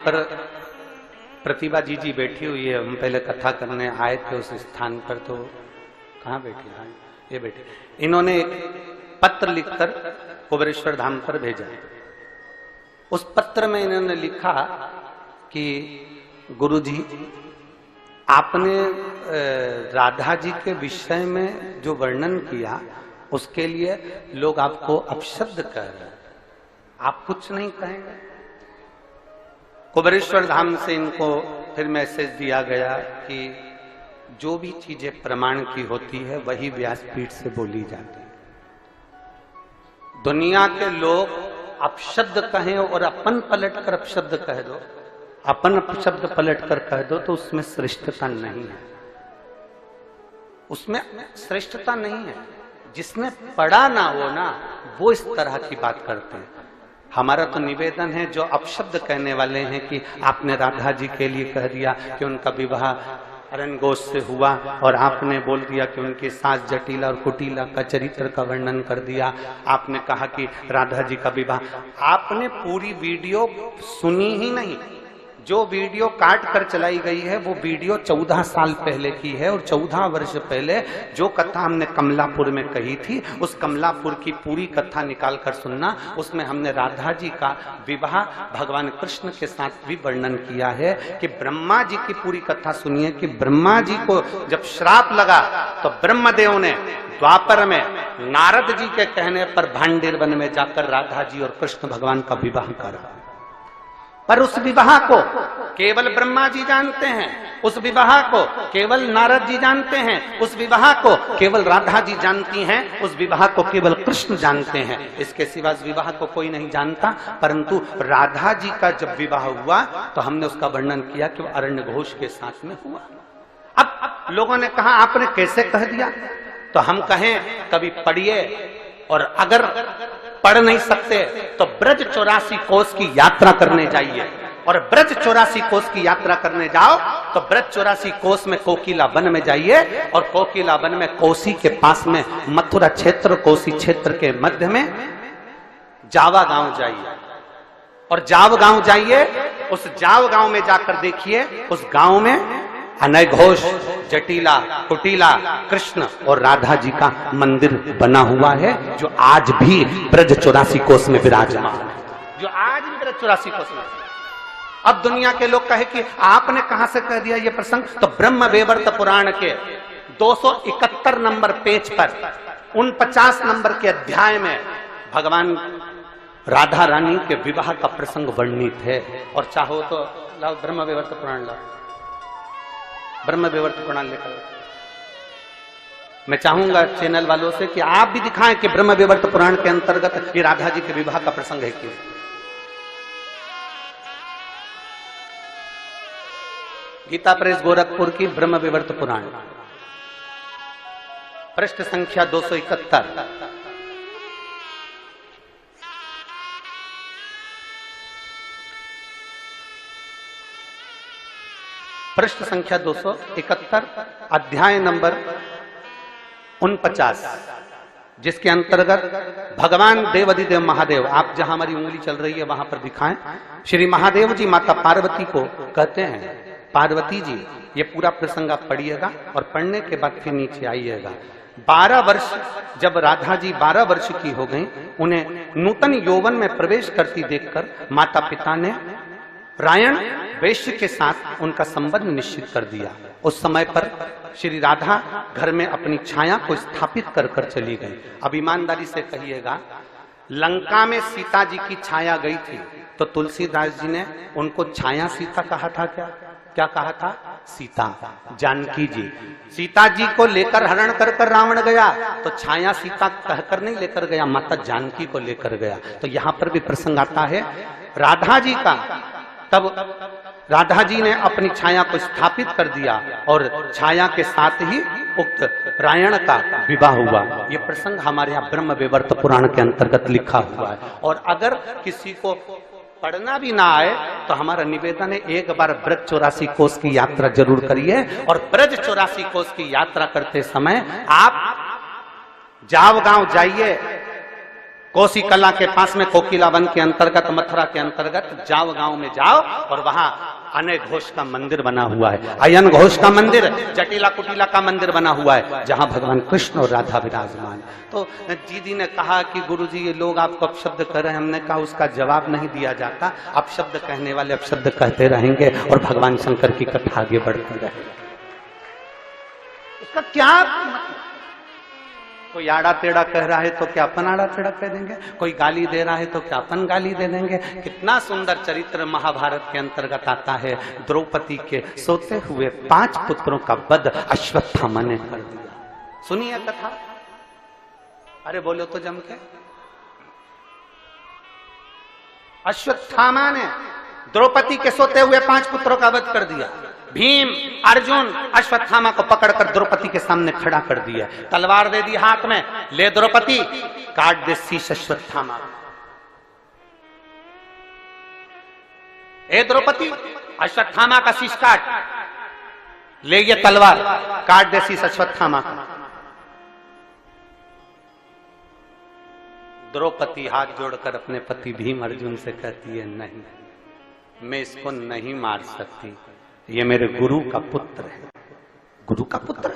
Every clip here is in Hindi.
पर प्रतिभा जी बैठी हुई है। हम पहले कथा करने आए थे उस स्थान पर, तो कहाँ बैठी? हाँ, ये बैठी। इन्होंने एक पत्र लिखकर कुबेरेश्वर धाम पर भेजा। उस पत्र में इन्होंने लिखा कि गुरुजी, आपने राधा जी के विषय में जो वर्णन किया उसके लिए लोग आपको अपशब्द कह रहे हैं, आप कुछ नहीं कहेंगे? कुबेरेश्वर धाम से इनको फिर मैसेज दिया गया कि जो भी चीजें प्रमाण की होती है वही व्यासपीठ से बोली जाती है। दुनिया के लोग अपशब्द कहें और अपन पलट कर अपशब्द कह दो, अपन अपशब्द पलट कर कह दो, तो उसमें श्रेष्ठता नहीं है, उसमें श्रेष्ठता नहीं है। जिसने पढ़ा ना हो ना, वो इस तरह की बात करते हैं। हमारा तो निवेदन है, जो अपशब्द कहने वाले हैं कि आपने राधा जी के लिए कह दिया कि उनका विवाह अरण्य घोष से हुआ, और आपने बोल दिया कि उनकी सास जटिला और कुटिला का चरित्र का वर्णन कर दिया, आपने कहा कि राधा जी का विवाह, आपने पूरी वीडियो सुनी ही नहीं। जो वीडियो काट कर चलाई गई है वो वीडियो 14 साल पहले की है, और 14 वर्ष पहले जो कथा हमने कमलापुर में कही थी, उस कमलापुर की पूरी कथा निकाल कर सुनना। उसमें हमने राधा जी का विवाह भगवान कृष्ण के साथ भी वर्णन किया है कि ब्रह्मा जी की पूरी कथा सुनिए कि ब्रह्मा जी को जब श्राप लगा तो ब्रह्मदेव ने द्वापर में नारद जी के कहने पर भांडेर वन में जाकर राधा जी और कृष्ण भगवान का विवाह करा। पर उस विवाह को केवल ब्रह्मा जी जानते हैं, उस विवाह को केवल नारद जी जानते हैं, उस विवाह को केवल राधा जी जानती हैं, उस विवाह को केवल कृष्ण जानते हैं। इसके सिवा इस विवाह को कोई नहीं जानता। परंतु राधा जी का जब विवाह हुआ तो हमने उसका वर्णन किया कि वह अरण्य घोष के साथ में हुआ। अब लोगों ने कहा आपने कैसे कह दिया? तो हम कहें कभी पढ़िए, और अगर पढ़ नहीं सकते तो ब्रज 84 कोस की यात्रा करने जाइए, और ब्रज 84 कोस की यात्रा करने जाओ तो ब्रज 84 कोस में कोकिला वन में जाइए, और कोकिला वन में कोसी के पास में मथुरा क्षेत्र, कोसी क्षेत्र के मध्य में जावा गांव जाइए, और जाव गांव जाइए, उस जाव गांव में जाकर देखिए, उस गांव में अनय घोष, जटिला, कुटिला, कृष्ण और राधा जी का मंदिर बना हुआ है, जो आज भी ब्रज 84 कोस में विराजमान है, जो आज भी ब्रज 84 कोस में। अब दुनिया के लोग कहे कि आपने कहां से कह दिया ये प्रसंग? तो ब्रह्म वैवर्त पुराण के 271 नंबर पेज पर 49 नंबर के अध्याय में भगवान राधा रानी के विवाह का प्रसंग वर्णित है। और चाहो तो लाओ ब्रह्म वैवर्त पुराण, लाओ ब्रह्म वैवर्त पुराण लेकर। मैं चाहूंगा चैनल वालों से कि आप भी दिखाएं कि ब्रह्म वैवर्त पुराण के अंतर्गत ये राधा जी के विवाह का प्रसंग है क्यों। गीता प्रेस गोरखपुर की ब्रह्म वैवर्त पुराण, पृष्ठ संख्या 271। पृष्ठ संख्या 271, अध्याय नंबर 49, जिसके अंतर्गत भगवान देवाधिदेव महादेव, आप जहां हमारी उंगली चल रही है वहां पर दिखाएं, श्री महादेव जी माता पार्वती को कहते हैं, पार्वती जी, ये पूरा प्रसंग आप पढ़िएगा और पढ़ने के बाद फिर नीचे आइएगा। 12 वर्ष जब राधा जी 12 वर्ष की हो गई, उन्हें नूतन यौवन में प्रवेश करती देखकर माता पिता ने रायण वैश्य के साथ उनका संबंध निश्चित कर दिया। उस समय पर श्री राधा घर में अपनी छाया को स्थापित कर कर चली गई। अब ईमानदारी से कहिएगा, लंका में सीता जी की छाया गई थी तो तुलसीदास जी ने उनको छाया सीता कहा था। क्या कहा था? सीता, जानकी जी। सीता जी को लेकर हरण कर कर रावण गया तो छाया सीता कहकर नहीं लेकर गया, माता जानकी को लेकर गया। तो यहाँ पर भी प्रसंग आता है राधा जी का। तब राधा जी ने अपनी छाया को स्थापित कर दिया और छाया के साथ ही उक्त रायण का विवाह हुआ। ये प्रसंग हमारे यहाँ ब्रह्म वैवर्त पुराण के अंतर्गत लिखा हुआ है। और अगर किसी को पढ़ना भी ना आए तो हमारा निवेदन है, एक बार ब्रज 84 कोस की यात्रा जरूर करिए, और ब्रज 84 कोस की यात्रा करते समय आप जाव गांव जाइए, कोसी कला के पास में कोकिला वन के अंतर्गत, मथुरा के अंतर्गत जाओ, गांव में जाओ और वहां अनय घोष का मंदिर बना हुआ है, अयन घोष का मंदिर, जटिला कुटिला का मंदिर बना हुआ है, जहां भगवान कृष्ण और राधा विराजमान। तो दीदी ने कहा कि गुरुजी ये लोग आपको अपशब्द कर रहे हैं। हमने कहा उसका जवाब नहीं दिया जाता, अपशब्द कहने वाले अपशब्द कहते रहेंगे और भगवान शंकर की कथा आगे बढ़ती रहेगी। उसका क्या मतलब? कोई आड़ा टेढ़ा कह रहा है तो क्या अपन आड़ा टेढ़ा कह देंगे, कोई गाली दे रहा है तो क्या अपन गाली दे देंगे। कितना सुंदर चरित्र महाभारत के अंतर्गत आता है। द्रौपदी के सोते हुए 5 पुत्रों का वध अश्वत्थामा ने कर दिया। सुनिए कथा, अरे बोलो तो जम के। अश्वत्थामा ने द्रौपदी के सोते हुए 5 पुत्रों का वध कर दिया। भीम अर्जुन अश्वत्थामा को पकड़कर द्रौपदी के सामने खड़ा कर दिया, तलवार दे दी हाथ में, ले द्रौपदी काट दे शीश अश्वत्थामा। ए द्रौपदी अश्वत्थामा का शीश काट, ले ये तलवार काट दे शीश अश्वत्थामा का। द्रौपदी हाथ जोड़कर अपने पति भीम अर्जुन से कहती है, नहीं मैं इसको नहीं मार सकती, ये मेरे गुरु का पुत्र है। गुरु का पुत्र?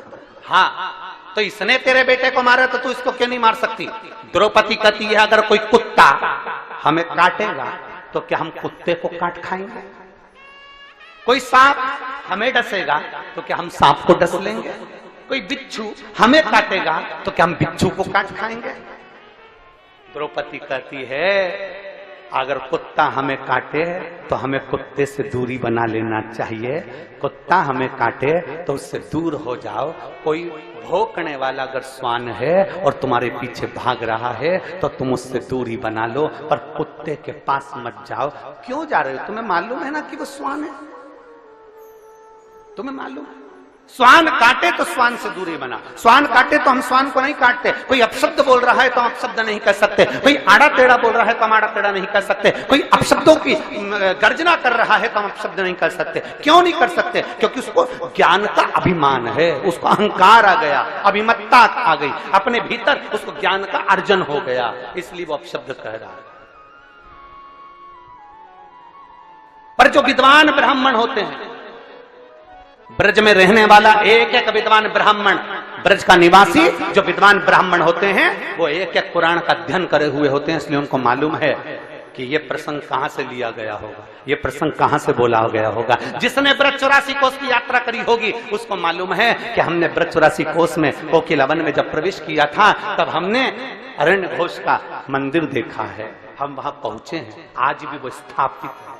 हाँ, तो इसने तेरे बेटे को मारा तो तू इसको क्यों नहीं मार सकती? द्रौपदी कहती है, अगर कोई कुत्ता हमें काटेगा तो क्या हम कुत्ते को काट खाएंगे? कोई सांप हमें डसेगा तो क्या हम सांप को डस लेंगे? कोई बिच्छू हमें काटेगा तो क्या हम बिच्छू को काट खाएंगे? द्रौपदी कहती है, अगर कुत्ता हमें काटे तो हमें कुत्ते से दूरी बना लेना चाहिए। कुत्ता हमें काटे तो उससे दूर हो जाओ। कोई भौंकने वाला अगर श्वान है और तुम्हारे पीछे भाग रहा है तो तुम उससे दूरी बना लो, पर कुत्ते के पास मत जाओ। क्यों जा रहे हो? तुम्हें मालूम है ना कि वो श्वान है, तुम्हें मालूम है। श्वान काटे तो श्वान से दूरी बना, श्वान काटे तो हम श्वान को नहीं काटते। कोई अपशब्द बोल रहा है तो हम अपशब्द नहीं कर सकते, कोई आड़ा टेढ़ा बोल रहा है तो हम आड़ा टेढ़ा नहीं कर सकते, कोई अपशब्दों की गर्जना कर रहा है तो हम अपशब्द नहीं कर सकते। क्यों नहीं कर सकते? क्योंकि उसको ज्ञान का अभिमान है, उसको अहंकार आ गया, अभिमत्ता आ गई, अपने भीतर उसको ज्ञान का अर्जन हो गया, इसलिए वो अपशब्द कह रहा है। पर जो विद्वान ब्राह्मण होते हैं, ब्रज में रहने वाला एक एक विद्वान ब्राह्मण, ब्रज का निवासी जो विद्वान ब्राह्मण होते हैं, वो एक एक पुराण का अध्ययन करे हुए होते हैं, इसलिए उनको मालूम है कि ये प्रसंग कहां से लिया गया होगा, ये प्रसंग कहां से बोला गया होगा। जिसने ब्रज 84 कोस की यात्रा करी होगी उसको मालूम है कि हमने ब्रज 84 कोस में कोकिला वन में जब प्रवेश किया था तब हमने अरण्य घोष का मंदिर देखा है, हम वहां पहुंचे हैं, आज भी वो स्थापित है,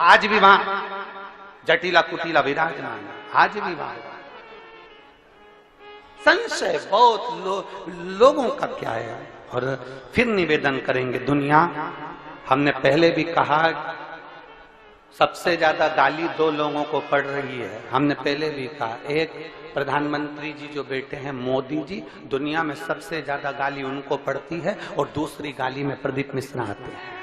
आज भी वहां जटिला कुटिला विराजमान, आज भी वहां। संशय बहुत लोगों का क्या है। और फिर निवेदन करेंगे, दुनिया, हमने पहले भी कहा सबसे ज्यादा गाली 2 लोगों को पड़ रही है। हमने पहले भी कहा, एक प्रधानमंत्री जी जो बेटे हैं मोदी जी, दुनिया में सबसे ज्यादा गाली उनको पड़ती है, और दूसरी गाली में प्रदीप मिश्रा आते हैं।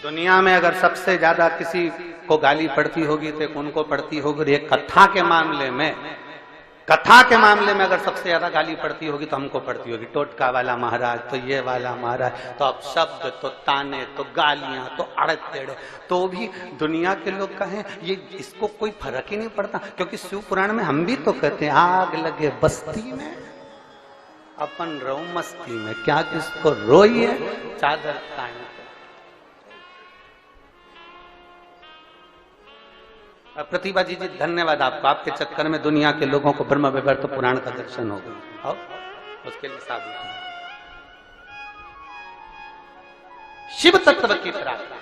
दुनिया में अगर सबसे ज्यादा किसी को गाली पड़ती होगी तो उनको पड़ती होगी। एक कथा के मामले में, कथा के मामले में अगर सबसे ज्यादा गाली पड़ती होगी तो हमको पड़ती होगी। टोटका वाला महाराज, तो ये वाला महाराज, तो अब शब्द, तो ताने, तो गालियां, तो अड़े टेढ़े, तो भी दुनिया के लोग कहें ये, इसको कोई फर्क ही नहीं पड़ता। क्योंकि शिव पुराण में हम भी तो कहते हैं, आग लगे बस्ती में अपन रो मस्ती में, क्या किसको रोइए चादर ताने। प्रतिभा जी धन्यवाद आपको, आपके चक्कर में दुनिया के लोगों को ब्रह्म विवर्त पुराण का दर्शन हो गया, और उसके लिए साधु शिव तत्व की प्राप्ति।